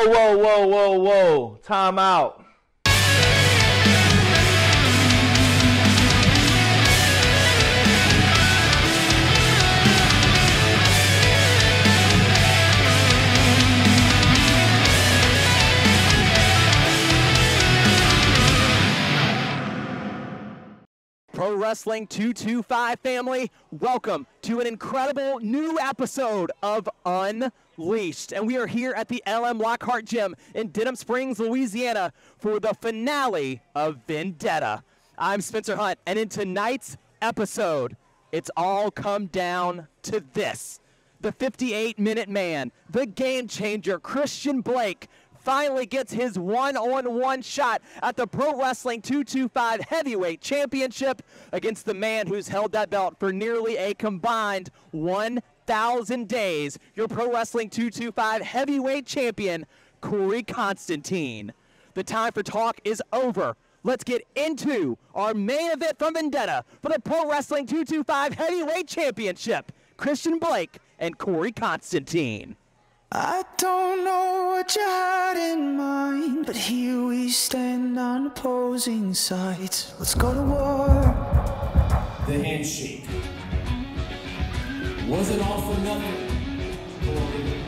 whoa, whoa, whoa, whoa. Time out. Pro Wrestling 225 family, welcome to an incredible new episode of Unleashed. And we are here at the Lockhart Gym in Denham Springs, Louisiana for the finale of Vendetta. I'm Spencer Hunt, and in tonight's episode, it's all come down to this. The 58-minute man, the game changer, Xtian Blake, finally gets his one-on-one shot at the Pro Wrestling 225 Heavyweight Championship against the man who's held that belt for nearly a combined 1,000 days, your Pro Wrestling 225 Heavyweight Champion, Korey Konstantine. The time for talk is over. Let's get into our main event from Vendetta for the Pro Wrestling 225 Heavyweight Championship, Xtian Blake and Korey Konstantine. I don't know what you had in mind, but here we stand on opposing sides. Let's go to war. The handshake. Was it all for nothing? Korey?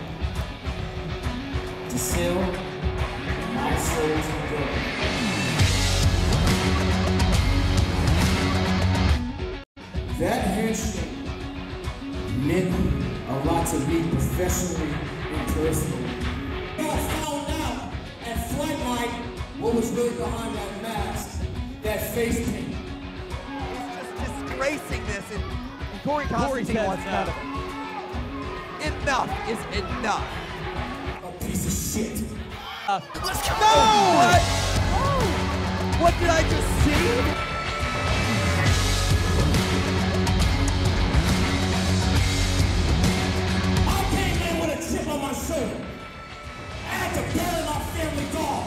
To sell my soul to God. That handshake meant a lot to me professionally. Personally. I found out at Flight Night what was really behind that mask, that face paint. He's just disgracing this, and Korey Konstantine wants none of it. Enough is enough. A piece of shit. Let's go! No! What? Oh. What did I just see? On my shoulder. I had to bury my family dog.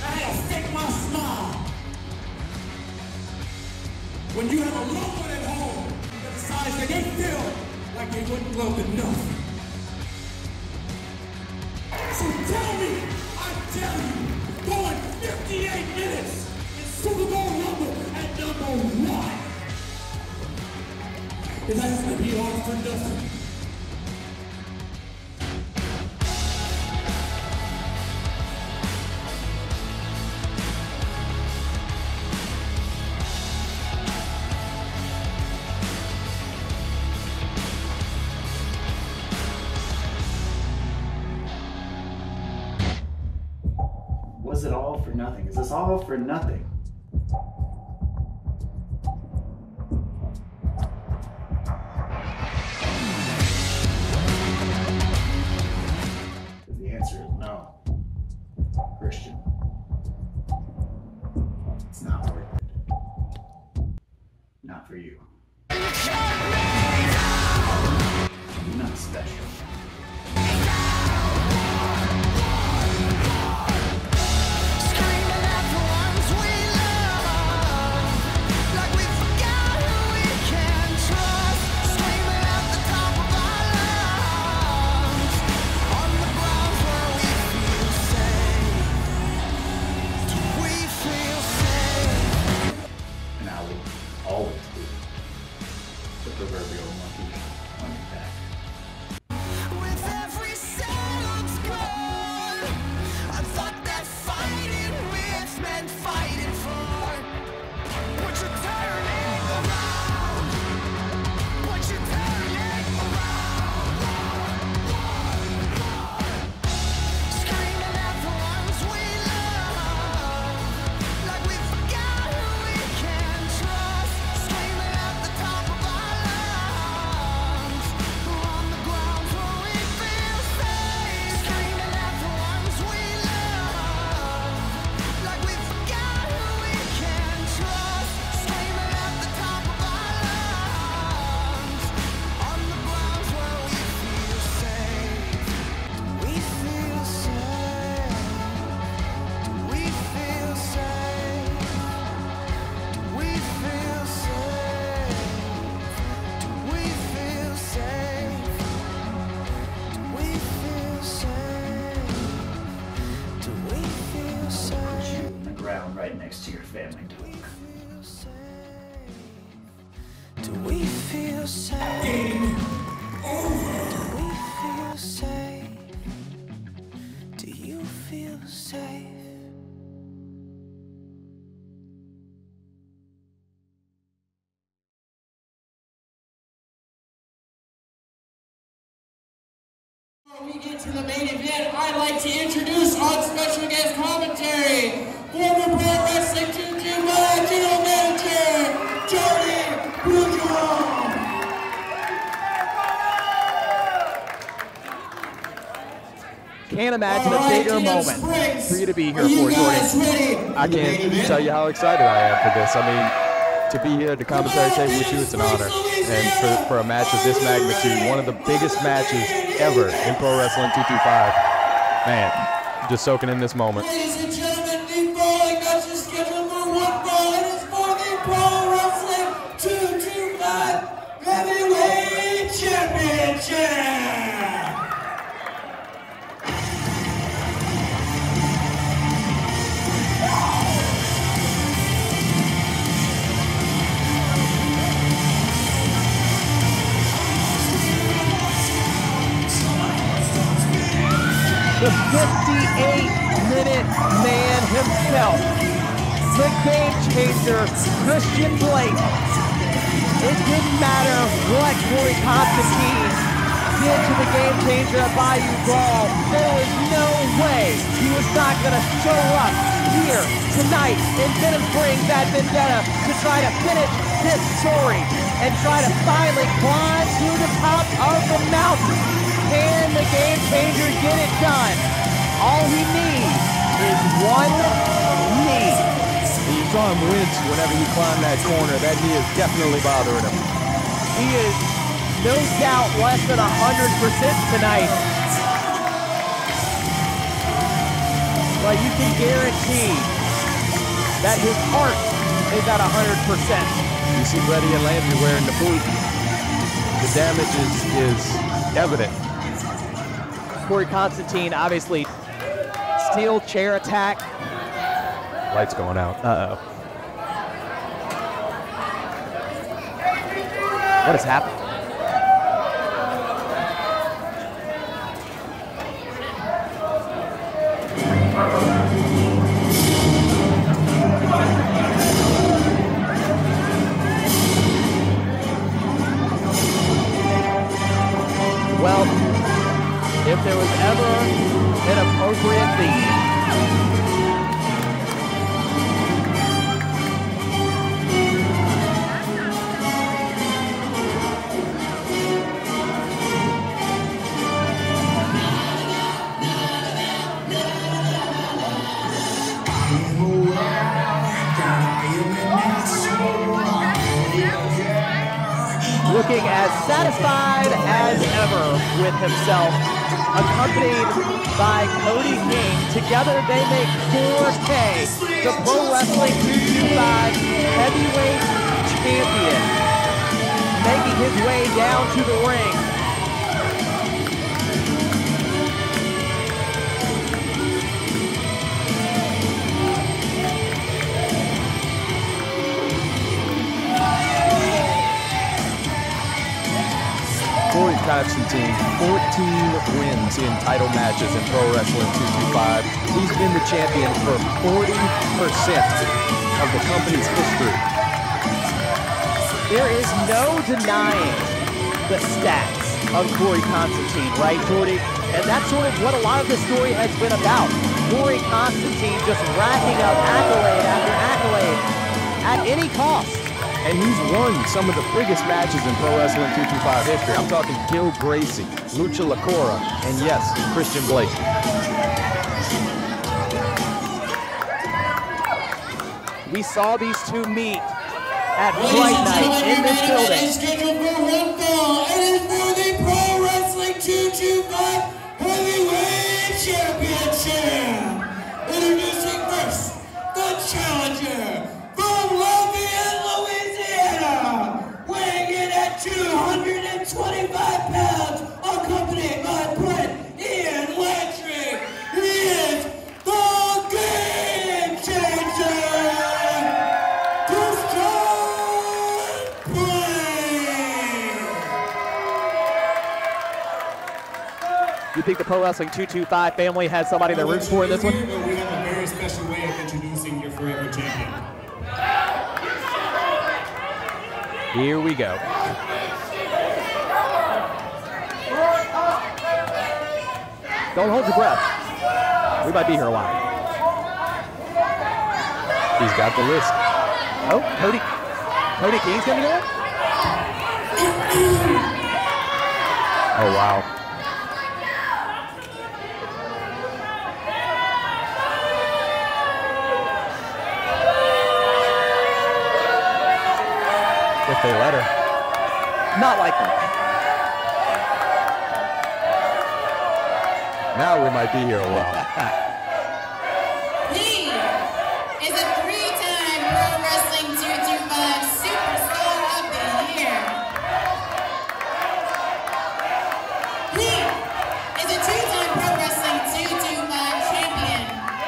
I had to fake my smile. When you have a loved one at home that decides that they feel like they weren't loved enough. So tell me, I tell you, going 58 minutes in Super Bowl number at number 1. Is that gonna be all for nothing? Was it all for nothing? Is this all for nothing? The answer is no. Xtian. It's not worth it. Not for you. You're not special. Screaming at the ones we family. Do we feel safe? Game over. Do we feel safe? Do you feel safe? Before we get to the main event, I'd like to introduce on special guest commentary, former Pro Wrestling 225 General Manager, Kodi. Can't imagine a bigger moment for you to be here for, Jordan. I can't tell you how excited I am for this. I mean, to be here at the commentary table with you, it's an honor. And for a match of this magnitude, one of the biggest matches ever in Pro Wrestling 225, man, just soaking in this moment. Ladies and gentlemen, the following match is scheduled for one fall. It is for the Pro Wrestling 225 Heavyweight Championship. The 58-minute man himself, the game changer, Xtian Blake. It didn't matter what Korey Konstantine did to the game changer at Bayou Brawl. There was no way he was not going to show up here tonight in Denham Springs at Vendetta to try to finish this story and try to finally climb to the top of the mountain. Can the game changer get it done? All he needs is one knee. You saw him wince whenever he climbed that corner. That knee is definitely bothering him. He is no doubt less than 100% tonight. But you can guarantee that his heart is at 100%. You see Buddy and Landry wearing the boot. The damage is evident. Korey Konstantine, obviously, steel chair attack. Lights going out. Uh-oh. What has happened? Well, if there was ever an appropriate theme, looking as satisfied as ever with himself, accompanied by Kodi King. Together they make 4K, the Pro Wrestling 225 Heavyweight Champion, making his way down to the ring. Korey Konstantine, 14 wins in title matches in Pro Wrestling 225. He's been the champion for 40% of the company's history. There is no denying the stats of Korey Konstantine, right, Jordy? And that's sort of what a lot of this story has been about. Korey Konstantine just racking up accolade after accolade at any cost. And he's won some of the biggest matches in Pro Wrestling 225 history. I'm talking Gil Gracie, Lucha Lacora, and yes, Xtian Blake. We saw these two meet at Fright Night in this building. It is scheduled for one fall. It is for the Pro Wrestling 225 Heavyweight Championship. Introducing first, the challenger from Lafayette, Louisiana, weighing in at 225 pounds, accompanied by Landry. He is the Game Changer, Pro Wrestling 225 family has somebody that roots for in this one? We have a very special way of introducing your forever champion. Here we go. Don't hold your breath. We might be here a while. He's got the list. Oh, Kodi King's gonna go? Oh, wow. If they let her. Not likely. Now we might be here a while. He is a three-time Pro Wrestling 225 Superstar of the Year. He is a two-time Pro Wrestling 225 champion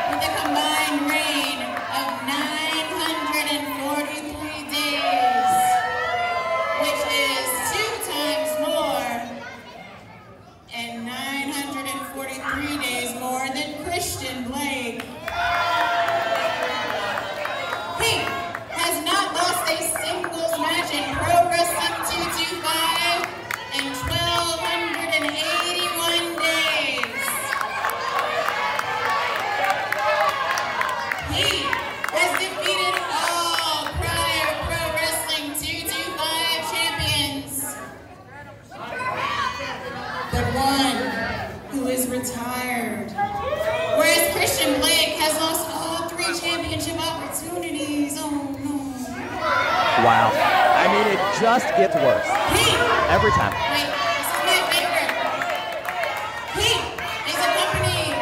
with a combined reign of 943 days, which is 2 times more and 943 days more than Xtian Blake. He has not lost a singles match in Pro Wrestling 225 in 1,281 days. He has defeated all prior Pro Wrestling 225 champions, but one who is retired. Whereas Xtian Blake has lost all 3 championship opportunities. Oh no. Wow. I mean, it just gets worse. Every time. Wait, this is my favorite. He is accompanied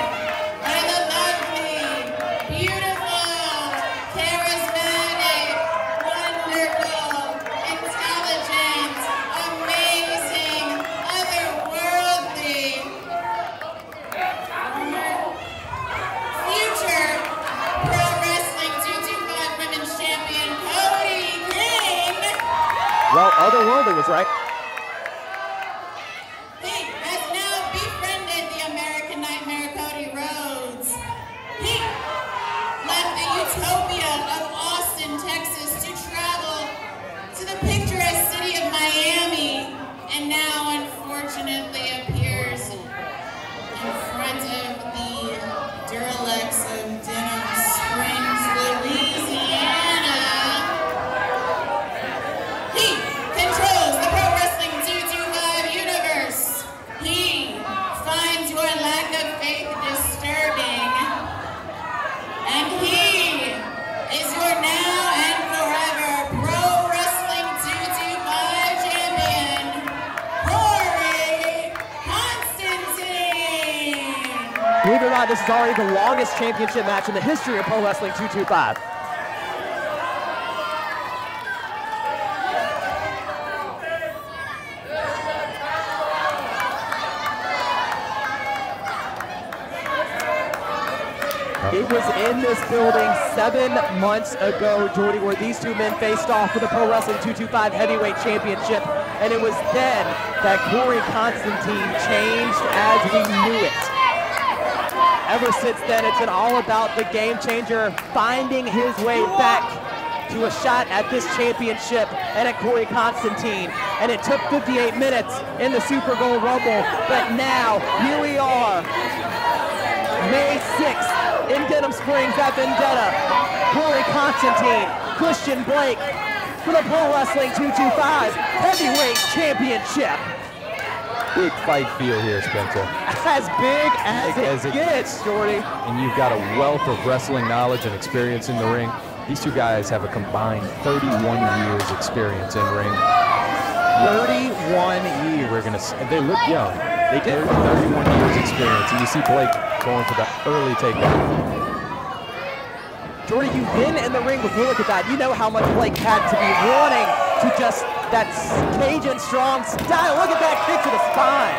by the lovely, beautiful, charismatic, wonderful, intelligent, amazing, otherworldly, future Pro Wrestling 225 Women's Champion Kodi King. Well, otherworldly was right. He has now befriended the American Nightmare Cody Rhodes. He left the utopia of Austin, Texas to travel to the picturesque city of Miami, and now unfortunately appears in front of the Duralex of Denham Springs, Louisiana. He controls the Pro Wrestling 225 universe. He finds your lack of faith disturbing. And he is your now and forever Pro Wrestling 225 champion, Korey Konstantine. Believe it or not, this is already the longest championship match in the history of Pro Wrestling 225. It was in this building 7 months ago, Jordy, where these two men faced off for the Pro Wrestling 225 Heavyweight Championship, and it was then that Korey Konstantine changed as we knew it. Ever since then, it's been all about the game changer finding his way back to a shot at this championship and at Korey Konstantine. And it took 58 minutes in the Super Gold Rumble, but now here we are, May 6th in Denham Springs at Vendetta. Korey Konstantine, Xtian Blake for the Pro Wrestling 225 Heavyweight Championship. Big fight feel here, Spencer. As big as it gets, Jordy. And you've got a wealth of wrestling knowledge and experience in the ring. These two guys have a combined 31 years experience in ring. 31 years. They look young. They did. 31 years experience, and you see Blake going for the early takedown. Jordy, you've been in the ring before. Look at that. You know how much Blake had to be wanting to just that Cajun strong style. Look at that kick to the spine.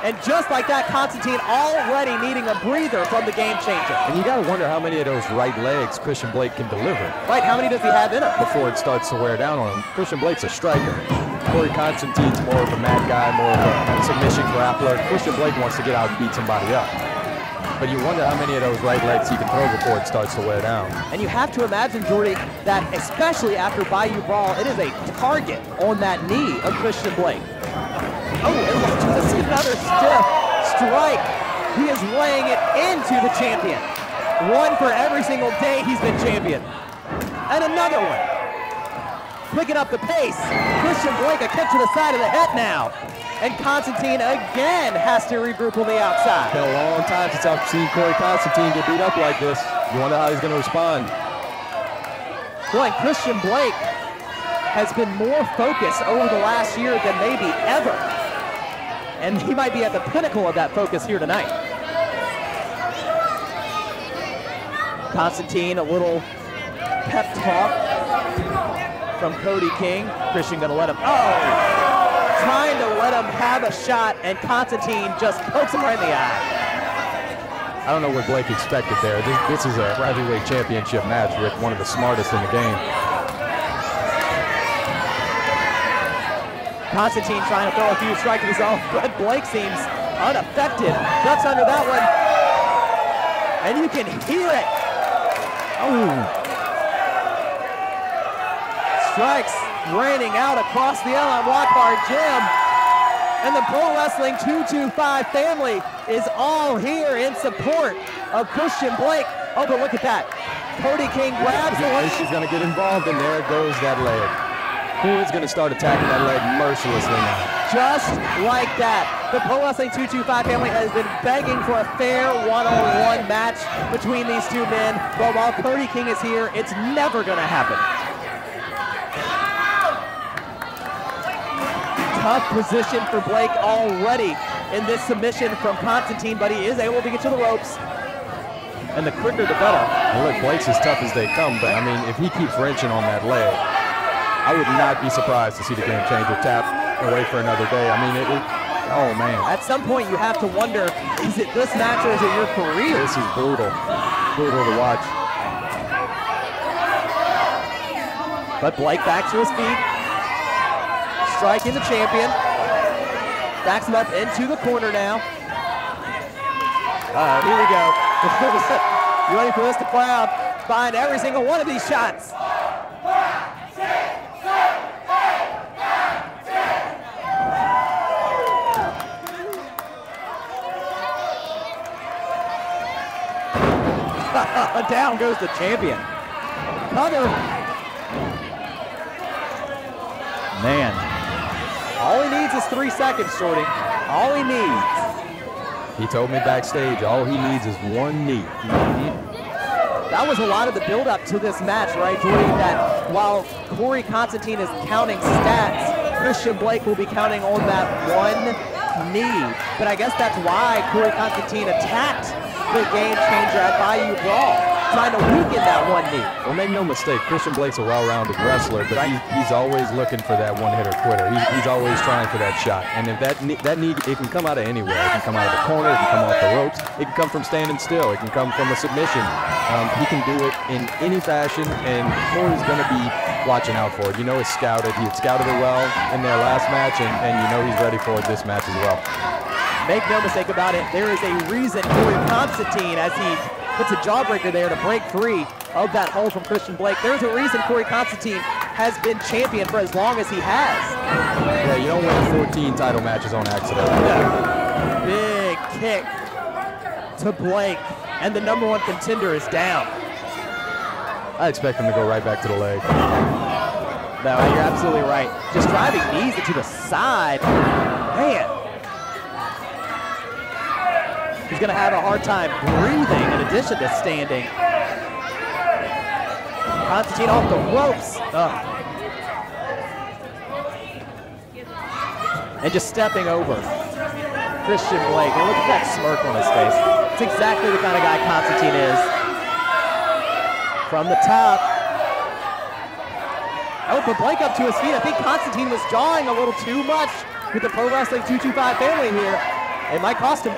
And just like that, Konstantine already needing a breather from the game changer. And you got to wonder how many of those right legs Xtian Blake can deliver. Right, how many does he have in him? Before it starts to wear down on him. Xtian Blake's a striker. Korey Konstantine's more of a mad guy, more of a submission grappler. Christian Blake wants to get out and beat somebody up. But you wonder how many of those right legs he can throw before it starts to wear down. And you have to imagine, Jordy, that especially after Bayou Brawl, it is a target on that knee of Christian Blake. Oh, and look, just another stiff strike. He is laying it into the champion. One for every single day he's been champion. And another one. Picking up the pace. Christian Blake, a kick to the side of the head now. And Konstantine again has to regroup on the outside. Been a long time since I've seen Korey Konstantine get beat up like this. You wonder how he's going to respond. Boy, Christian Blake has been more focused over the last year than maybe ever. And he might be at the pinnacle of that focus here tonight. Konstantine, a little pep talk from Kodi King. Christian gonna let him, trying to let him have a shot, and Konstantine just pokes him right in the eye. I don't know what Blake expected there. This is a heavyweight championship match with one of the smartest in the game. Konstantine trying to throw a few strikes of his own, but Blake seems unaffected. Ducks under that one, and you can hear it. Strikes raining out across the LM Lockhart gym. And the Pro Wrestling 225 family is all here in support of Christian Blake. Oh, but look at that. Kodi King grabs the leg. She's going to get involved, and there goes that leg. Korey's going to start attacking that leg mercilessly now. Just like that. The Pro Wrestling 225 family has been begging for a fair one-on-one match between these two men. But while Kodi King is here, it's never going to happen. Tough position for Blake already in this submission from Konstantine, but he is able to get to the ropes. And the quicker the better. And look, Blake's as tough as they come, but I mean, if he keeps wrenching on that leg, I would not be surprised to see the game changer tap and wait for another day. I mean, oh man. At some point you have to wonder, is it this match or is it your career? This is brutal. Brutal to watch. But Blake back to his feet. Striking the champion. Backs him up into the corner now. Here we go. You ready for this? The crowd find every single one of these shots. Down goes the champion. Cover. Man, all he needs is 3 seconds, Shorty. All he needs. He told me backstage, all he needs is one knee. That was a lot of the build-up to this match, right, Jordy? That while Korey Konstantine is counting stats, Christian Blake will be counting on that one knee. But I guess that's why Korey Konstantine attacked the game changer at Bayou Brawl, trying to weaken that one knee. Well, make no mistake, Christian Blake's a well-rounded wrestler, but he's always looking for that one-hitter quitter. He's always trying for that shot. And if that knee, it can come out of anywhere. It can come out of the corner, it can come off the ropes, it can come from standing still, it can come from a submission. He can do it in any fashion, and Korey's going to be watching out for it. You know it's scouted. He had scouted it well in their last match, and you know he's ready for it this match as well. Make no mistake about it, there is a reason Korey Konstantine, as he puts a jawbreaker there to break free of that hold from Christian Blake, there's a reason Korey Konstantine has been champion for as long as he has. Yeah, you don't win 14 title matches on accident. Yeah. Big kick to Blake, and the #1 contender is down. I expect him to go right back to the leg. No, you're absolutely right. Just driving knees into the side. Man. He's going to have a hard time breathing in addition to standing. Konstantine off the ropes. And just stepping over Christian Blake. And look at that smirk on his face. It's exactly the kind of guy Konstantine is. From the top. Oh, but Blake up to his feet. I think Konstantine was jawing a little too much with the Pro Wrestling 225 family here. It might cost him.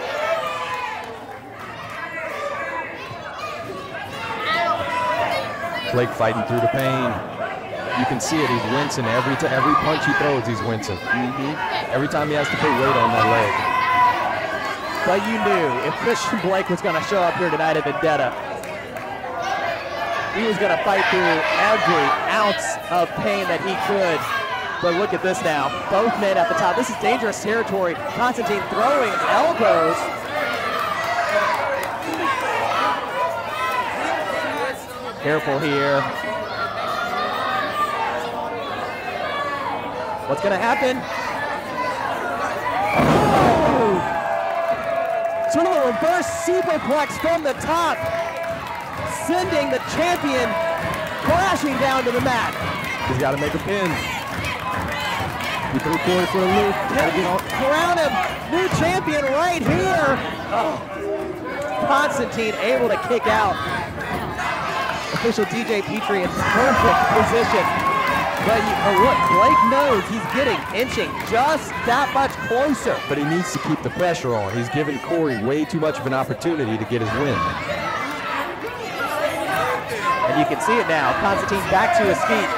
Blake fighting through the pain. You can see it. He's wincing every punch he throws. He's wincing. Every time he has to put weight on that leg. But you knew if Christian Blake was going to show up here tonight at Vendetta, he was going to fight through every ounce of pain that he could. But look at this now. Both men at the top. This is dangerous territory. Konstantine throwing elbows. Careful here. What's going to happen? Oh! Sort of a reverse superplex from the top, sending the champion crashing down to the mat. He's got to make a pin. He threw Korey for a loop. Crown him, new champion right here. Oh. Constantine able to kick out. Official DJ Petrie in perfect position. But look, Blake knows he's inching just that much closer. But he needs to keep the pressure on. He's giving Korey way too much of an opportunity to get his win. And you can see it now. Konstantine back to his feet.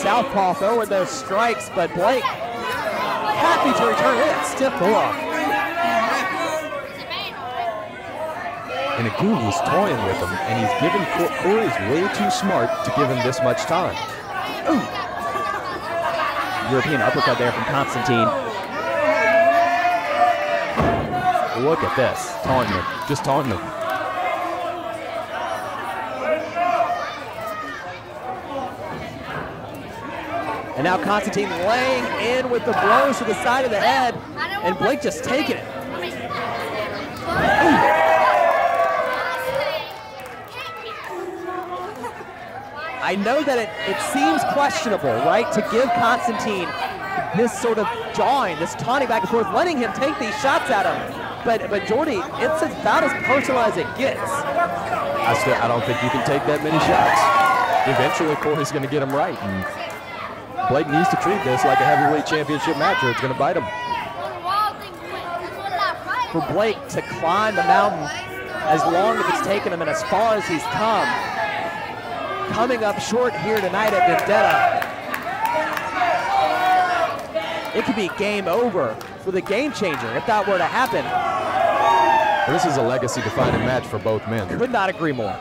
Southpaw throwing those strikes, but Blake happy to return with a stiff pull-off. And again, he's toying with him, and he's giving Korey's way too smart to give him this much time. Ooh. European uppercut there from Konstantine. Look at this. Taunting him, just taunting him. And now Konstantine laying in with the blows to the side of the head, and Blake just taking it. Ooh. I know that it seems questionable, right, to give Konstantine this sort of jawing, this taunting back and forth, letting him take these shots at him. But Jordy, it's about as personal as it gets. I don't think you can take that many shots. Eventually, Korey's going to get him right. And Blake needs to treat this like a heavyweight championship match or it's going to bite him. For Blake to climb the mountain as long as it's taken him and as far as he's come, coming up short here tonight at Vendetta, it could be game over for the game changer if that were to happen. Well, this is a legacy-defining match for both men. Could not agree more.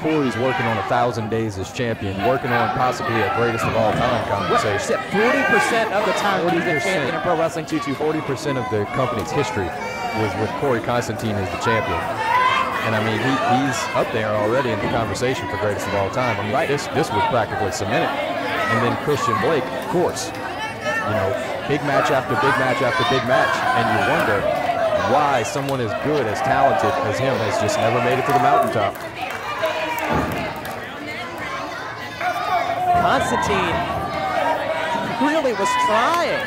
Korey's working on 1,000 days as champion, working on possibly a greatest of all time conversation. 40% of the time he's the champion in Pro Wrestling 225. 40% of the company's history was with Korey Konstantine as the champion. And I mean, he's up there already in the conversation for greatest of all time. I mean, this would practically cement it. And then Christian Blake, of course, you know, big match after big match after big match, and you wonder why someone as good, as talented as him has just never made it to the mountaintop. Konstantine really was trying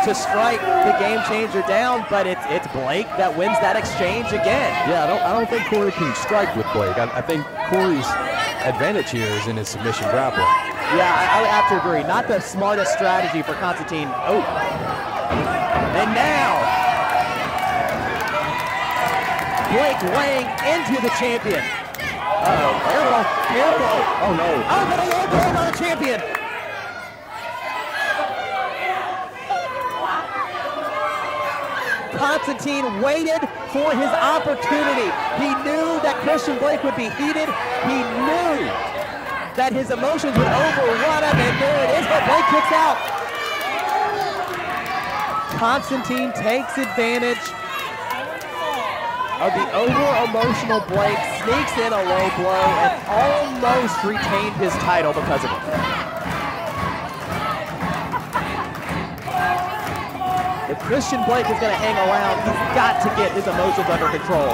to strike the game changer down, but it's Blake that wins that exchange again. Yeah, I don't think Korey can strike with Blake. I think Korey's advantage here is in his submission grappling. Yeah, I would have to agree. Not the smartest strategy for Konstantine. Oh, and now Blake laying into the champion. Uh-oh, careful. Oh no. Oh, but a low blow on the champion. Konstantine waited for his opportunity. He knew that Christian Blake would be heated. He knew that his emotions would overrun him, and there it is, but Blake kicks out. Konstantine takes advantage of the over-emotional Blake, sneaks in a low blow, and almost retained his title because of it. If Christian Blake is going to hang around, he's got to get his emotions under control.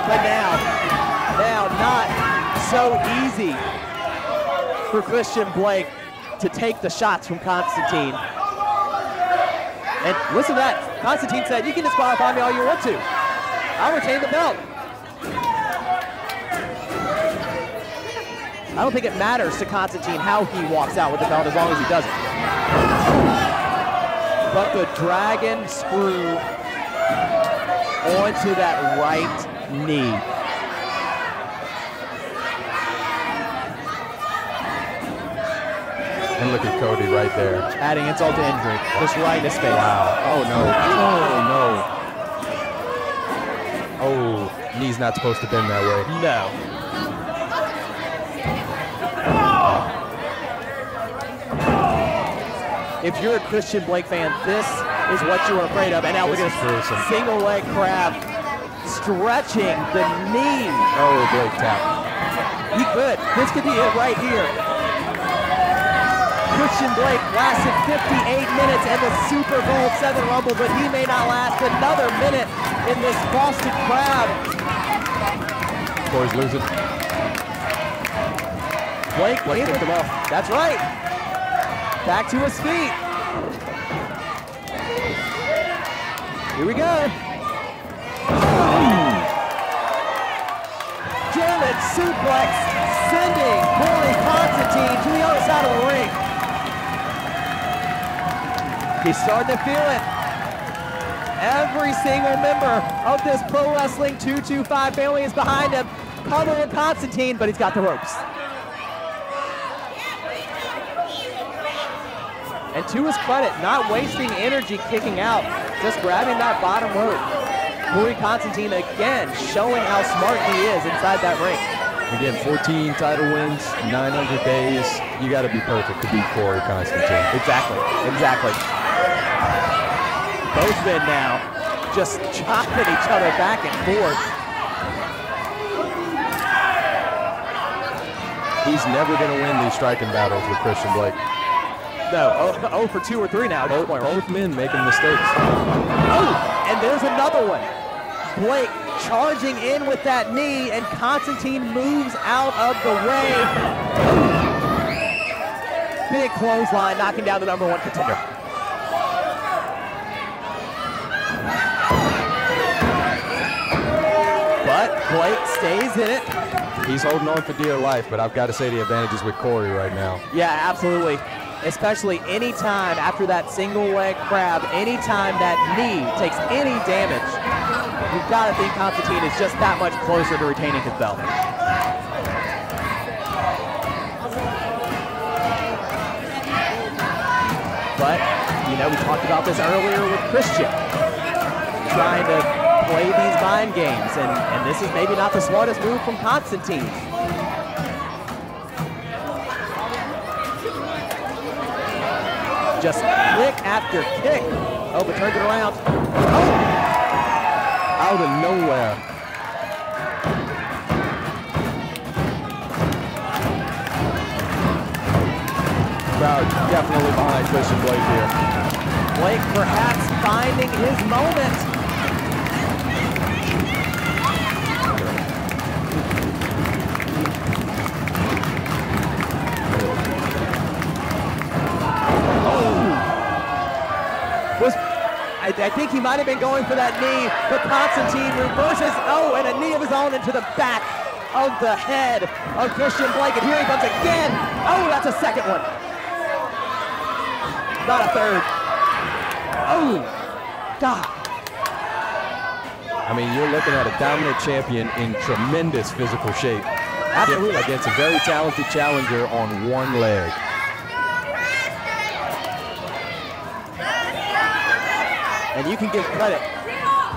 But now not so easy for Christian Blake to take the shots from Konstantine. And listen to that. Konstantine said, "You can disqualify me all you want to. I'll retain the belt." I don't think it matters to Konstantine how he walks out with the belt as long as he doesn't. But the dragon screw onto that right knee. And look at Kodi right there. Adding insult to injury. Just right in his face. Wow. Oh, no. Oh, no. Oh, knee's not supposed to bend that way. No. If you're a Christian Blake fan, this is what you are afraid of. And now look at this single leg crab stretching the knee. Oh, Blake tap. He could. This could be it right here. Christian Blake lasted 58 minutes in the Super Bowl VII Rumble, but he may not last another minute in this Boston Crab. Korey's losing. Blake picked him off. That's right. Back to his feet. Here we go. German suplex sending Korey Konstantine to the other side of the ring. He's starting to feel it. Every single member of this Pro Wrestling 225 family is behind him, covering Konstantine, but he's got the ropes. And to his credit, not wasting energy kicking out, just grabbing that bottom rope. Korey Konstantine again showing how smart he is inside that ring. Again, 14 title wins, 900 days. You got to be perfect to beat Korey Konstantine. Exactly. Both men now just chopping each other back and forth. He's never going to win these striking battles with Christian Blake. No, 0 for 2 or 3 now. Both men making mistakes. Oh, and there's another one. Blake charging in with that knee, and Konstantine moves out of the way. Big clothesline, knocking down the #1 contender. But Blake stays in it. He's holding on for dear life, but I've got to say the advantage is with Korey right now. Yeah, absolutely. Especially anytime after that single leg crab, anytime that knee takes any damage, you've got to think Konstantine is just that much closer to retaining his belt. But, you know, we talked about this earlier with Christian, trying to play these mind games, and this is maybe not the smartest move from Konstantine. Just kick after kick. Oh, but turns it around. Oh! Out of nowhere. Crowd definitely behind Christian Blake here. Blake perhaps finding his moment. I think he might have been going for that knee, but Konstantine reverses, and a knee of his own into the back of the head of Christian Blake, and here he comes again. Oh, that's a second one. Not a third. Oh, God. I mean, you're looking at a dominant champion in tremendous physical shape. Absolutely. Against a very talented challenger on one leg. And you can give credit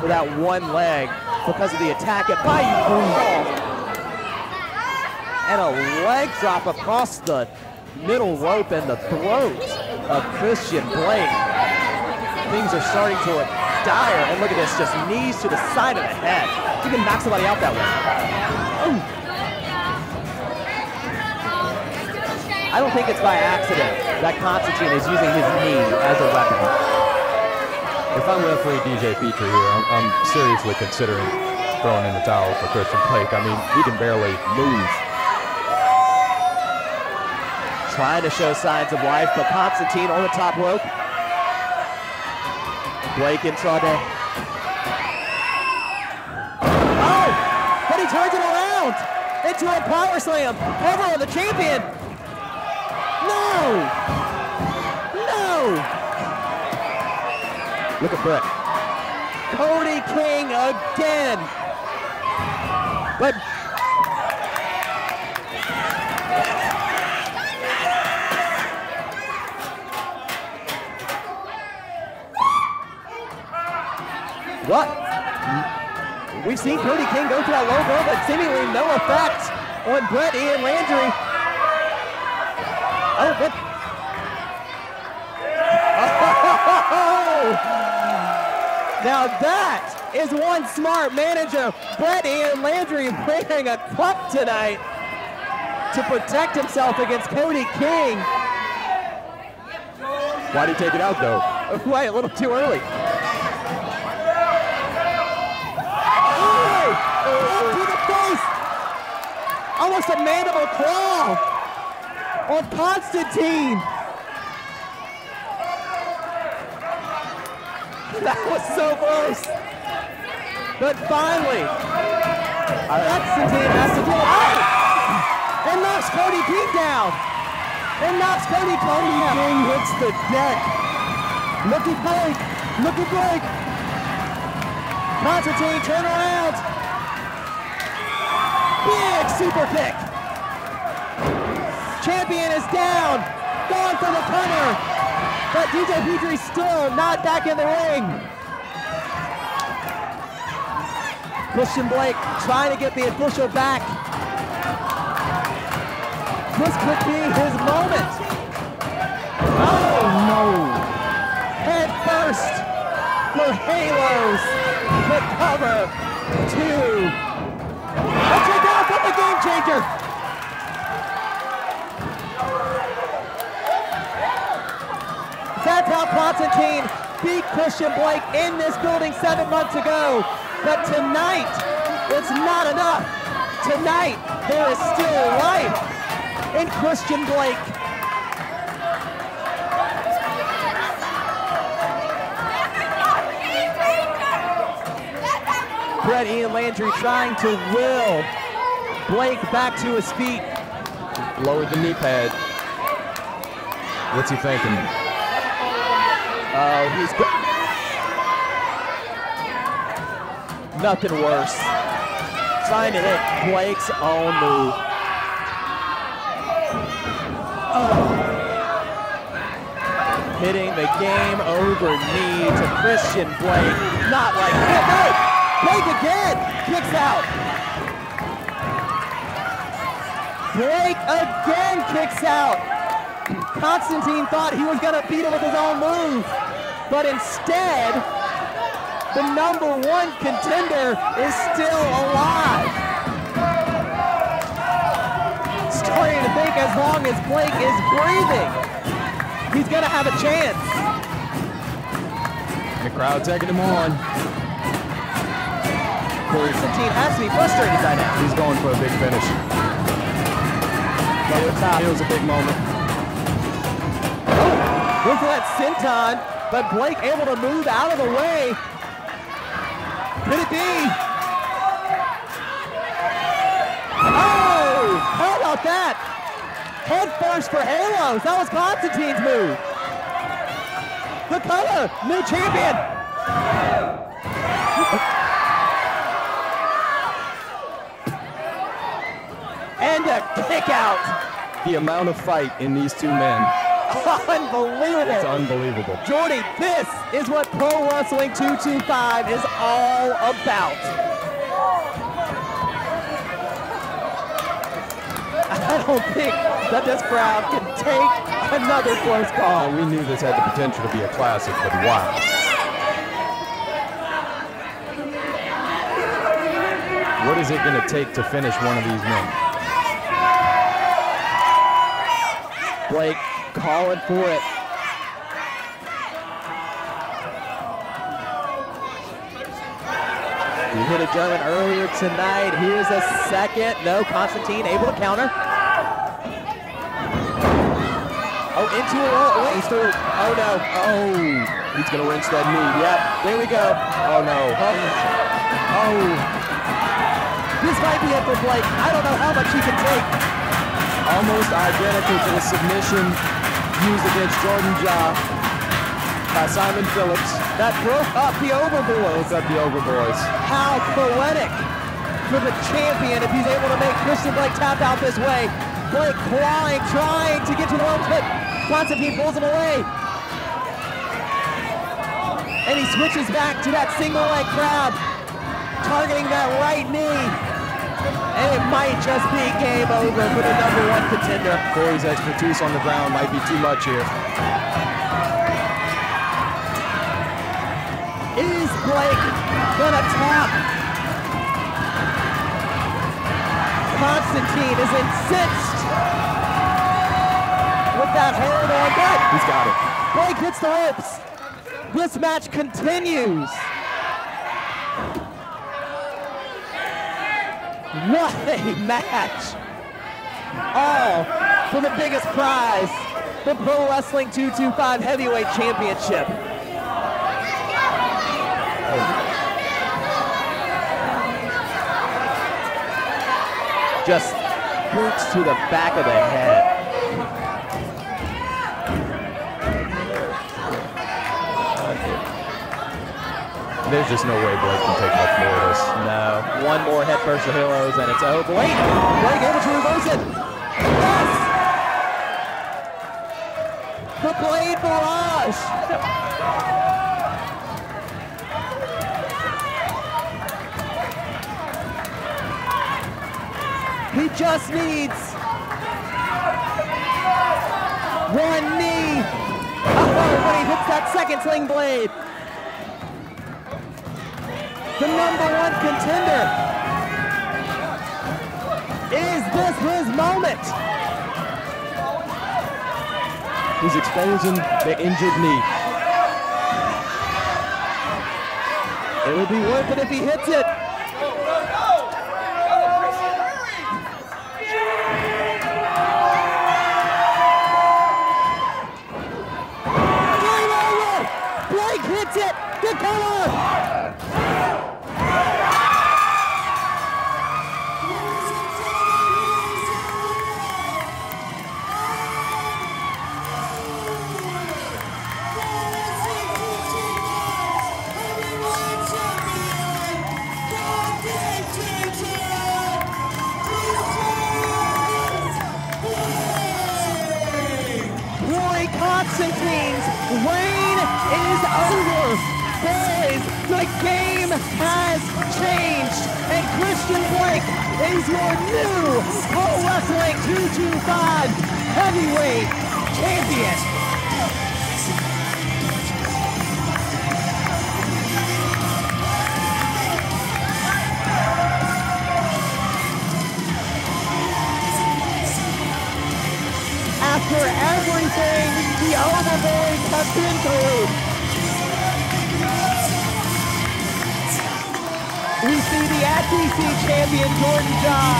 for that one leg because of the attack at Bayou Brutal. And a leg drop across the middle rope and the throat of Christian Blake. Things are starting to look dire. And look at this, just knees to the side of the head. You can knock somebody out that way. Ooh. I don't think it's by accident that Konstantine is using his knee as a weapon. If I'm referee DJ Petrie here, I'm seriously considering throwing in the towel for Christian Blake. I mean, he can barely move. Trying to show signs of life, but Konstantine on the top rope. Blake in Sade. Oh! But he turns it around into a power slam over on the champion. No! No! Look at Brett. Kodi King again. But What? We've seen Kodi King go to that low blow, but seemingly no effect on Brett Ian Landry. Oh, but. Oh! Now that is one smart manager. Brett Ian Landry wearing a cup tonight to protect himself against Kodi King. Why'd he take it out, though? Wait, a little too early. Oh, to the face! Almost a mandible claw on Konstantine. That was so close. But finally, Konstantine has to do it. Oh! And knocks Kodi King down. And knocks Kodi King hits the deck. Look at Blake. Look at Blake. Konstantine, turn around. Big super kick. Champion is down. Going for the cover. But DJ Petrie's still not back in the ring. Christian Blake trying to get the official back. This could be his moment. Oh no. Head first for Halos. The cover. 2. A takedown from the Game Changer. That's how Konstantine beat Christian Blake in this building 7 months ago. But tonight, it's not enough. Tonight, there is still life in Christian Blake. Brett Ian Landry trying to will Blake back to his feet. Lowered the knee pad. What's he thinking? Oh, he's nothing worse. Trying to hit Blake's own move. Hitting the game over knee to Christian Blake. Not like that. No! Blake again! Kicks out. Blake again kicks out. Konstantine thought he was gonna beat him with his own move, but instead, the #1 contender is still alive. Starting to think as long as Blake is breathing, he's gonna have a chance. The crowd taking him on. Konstantine has to be frustrated by now. He's going for a big finish. It was a big moment. Look for that senton, but Blake able to move out of the way. Could it be? Oh, how about that? Head first for Halos. That was Konstantine's move. The color, new champion. And a kick out. The amount of fight in these two men. Unbelievable. It's unbelievable. Jordy, this is what Pro Wrestling 225 is all about. I don't think that this crowd can take another close call. We knew this had the potential to be a classic, but wow. What is it going to take to finish one of these men? Blake calling for it. He hit a German earlier tonight. Here's a second. No, Konstantine able to counter. Oh, into a roll. Wait, through. Oh, no. Oh, he's going to wrench that knee. Yep, there we go. Oh, no. Oh. This might be it for Blake. I don't know how much he can take. Almost identical to the submission used against Jordan Ja by Simon Phillips. That broke up the Overboys. Broke up the Overboys. How poetic for the champion if he's able to make Christian Blake tap out this way. Blake clawing, trying to get to the ropes, but Konstantine pulls him away. And he switches back to that single leg crab, targeting that right knee. And it might just be game over for the #1 contender. Korey's expertise on the ground might be too much here. Is Blake gonna tap? Konstantine is incensed with that hold on, but he's got it. Blake hits the ropes. This match continues. What a match. All for the biggest prize, the Pro Wrestling 225 Heavyweight Championship. Just boots to the back of the head. There's just no way Blake can take much more of this. No. One more head first to Heroes and it's over. Blake able to reverse it. Yes! The Blade Barrage. He just needs one knee. Oh, when he hits that second sling blade. The #1 contender. Is this his moment? He's exposing the injured knee. It would be worth it if he hits it. Game over! Blake hits it! The cover! Konstantine's reign is over. Boys, the game has changed, and Christian Blake is your new Pro Wrestling 225 Heavyweight Champion. After everything the Overboys have been through, we see the ATC champion Jordan Jaw.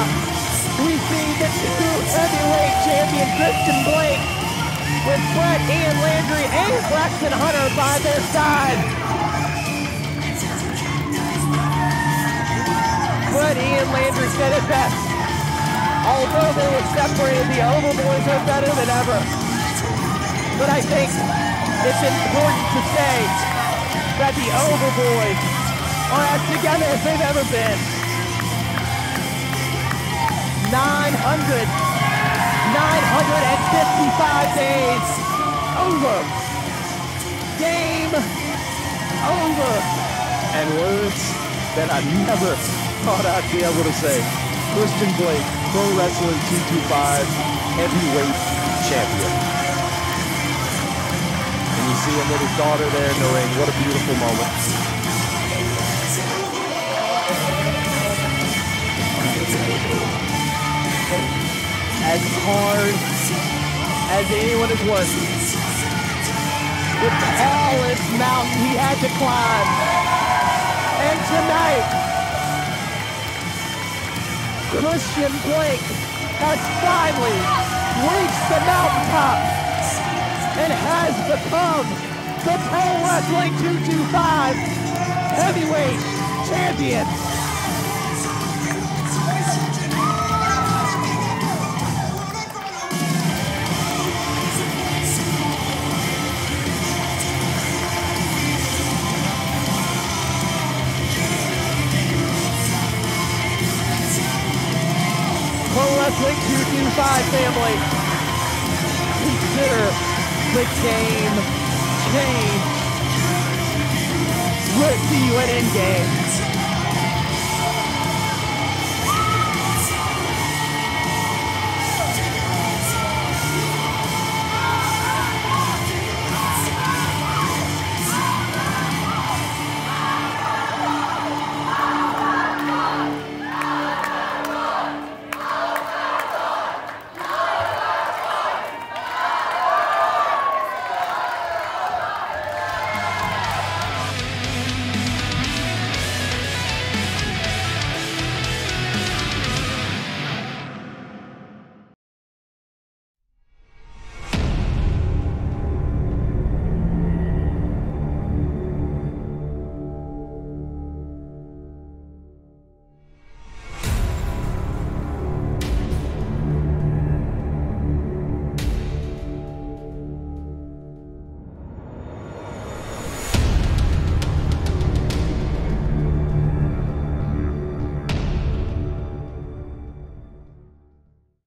We see the new heavyweight champion Christian Blake with Brett, Ian Landry, and Braxton Hunter by their side. Brett, Ian Landry said it best. Although they were separated, the Overboys are better than ever. But I think it's important to say that the Overboys are as together as they've ever been. 955 days over. Game over. And words that I never thought I'd be able to say. Christian Blake, Pro Wrestling 225 Heavyweight Champion. And you see him with his daughter there in the ring. What a beautiful moment. As hard as anyone has worked, the tallest mountain he had to climb. And tonight, Christian Blake has finally reached the mountaintop and has become the Pro Wrestling 225 Heavyweight Champion. Pro Wrestling 225 family, consider the game changed. We'll see you at Endgame.